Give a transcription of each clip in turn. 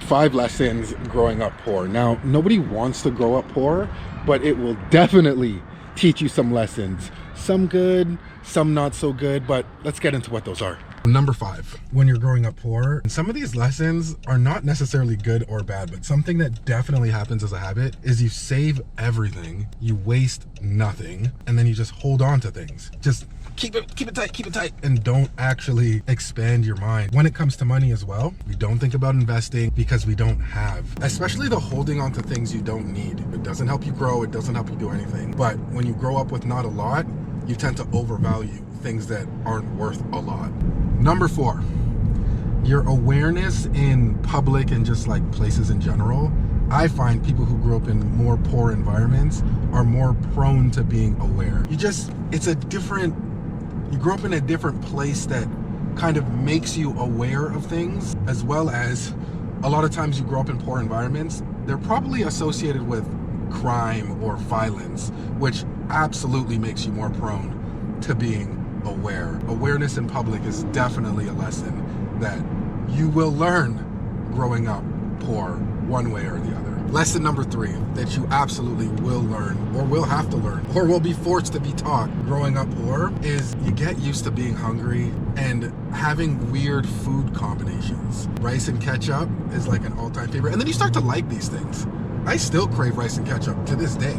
5 lessons growing up poor. Now, nobody wants to grow up poor, but it will definitely teach you some lessons. Some good, some not so good, but let's get into what those are. Number 5, when you're growing up poor, some of these lessons are not necessarily good or bad, but something that definitely happens as a habit is you save everything, you waste nothing, and then you just hold on to things. Just keep it tight, and don't actually expand your mind. When it comes to money as well, we don't think about investing because we don't have, especially the holding on to things you don't need. It doesn't help you grow, it doesn't help you do anything. But when you grow up with not a lot, you tend to overvalue things that aren't worth a lot. Number 4, your awareness in public and just like places in general. I find people who grew up in more poor environments are more prone to being aware. You grow up in a different place that kind of makes you aware of things, as well as a lot of times you grow up in poor environments, they're probably associated with crime or violence, which absolutely makes you more prone to being aware. Awareness in public is definitely a lesson that you will learn growing up poor, one way or the other. Lesson number 3 that you absolutely will learn, or will have to learn, or will be forced to be taught growing up poor, is you get used to being hungry and having weird food combinations. Rice and ketchup is like an all-time favorite, and then you start to like these things. I still crave rice and ketchup to this day.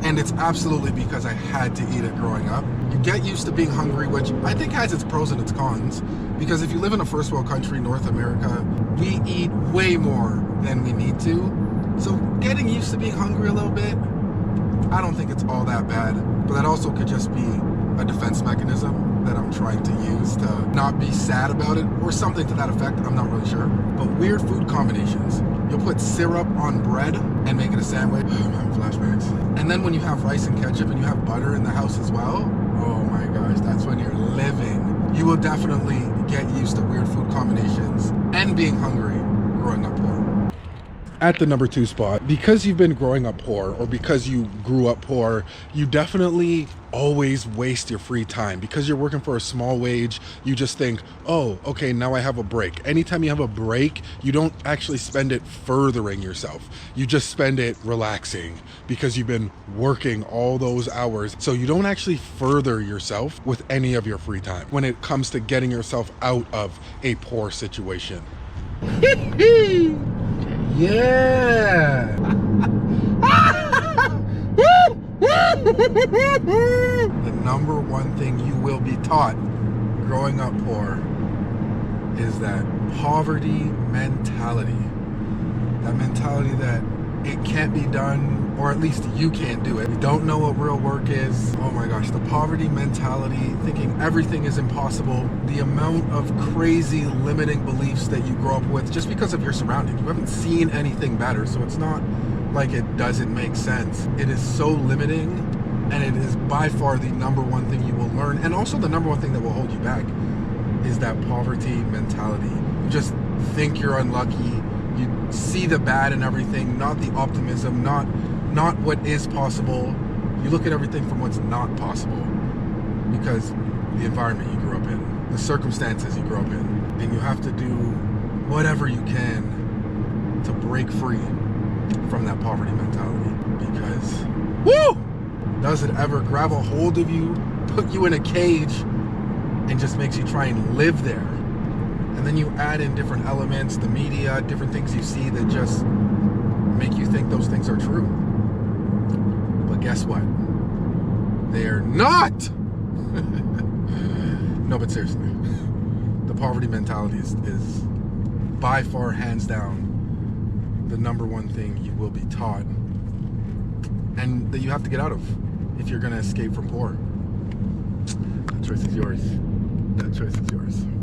And it's absolutely because I had to eat it growing up. You get used to being hungry, which I think has its pros and its cons. Because if you live in a first world country, North America, we eat way more than we need to. So getting used to being hungry a little bit, I don't think it's all that bad. But that also could just be a defense mechanism that I'm trying to use to not be sad about it, or something to that effect, I'm not really sure. But weird food combinations. You'll put syrup on bread and make it a sandwich. Oh, I'm having flashbacks. And then when you have rice and ketchup and you have butter in the house as well, oh my gosh, that's when you're living. You will definitely get used to weird food combinations and being hungry growing up poor. At the number 2 spot, because you've been growing up poor, or because you grew up poor, you definitely always waste your free time. Because you're working for a small wage, you just think, oh, okay, now I have a break. Anytime you have a break, you don't actually spend it furthering yourself. You just spend it relaxing because you've been working all those hours. So you don't actually further yourself with any of your free time when it comes to getting yourself out of a poor situation. Yeah. The number 1 thing you will be taught growing up poor is that poverty mentality. That mentality that it can't be done, or at least you can't do it. You don't know what real work is. Oh my gosh, the poverty mentality, thinking everything is impossible. The amount of crazy limiting beliefs that you grow up with just because of your surroundings. You haven't seen anything better, so it's not like it doesn't make sense. It is so limiting, and it is by far the number 1 thing you will learn, and also the number 1 thing that will hold you back is that poverty mentality. You just think you're unlucky. You see the bad in everything, not the optimism, not what is possible. You look at everything from what's not possible because the environment you grew up in, the circumstances you grew up in, and you have to do whatever you can to break free from that poverty mentality. Because, woo! Does it ever grab a hold of you, put you in a cage, and just makes you try and live there. And then you add in different elements, the media, different things you see that just make you think those things are true. But guess what? They're not! No, but seriously, the poverty mentality is by far, hands down, the number 1 thing you will be taught, and that you have to get out of if you're going to escape from poor. That choice is yours. That choice is yours.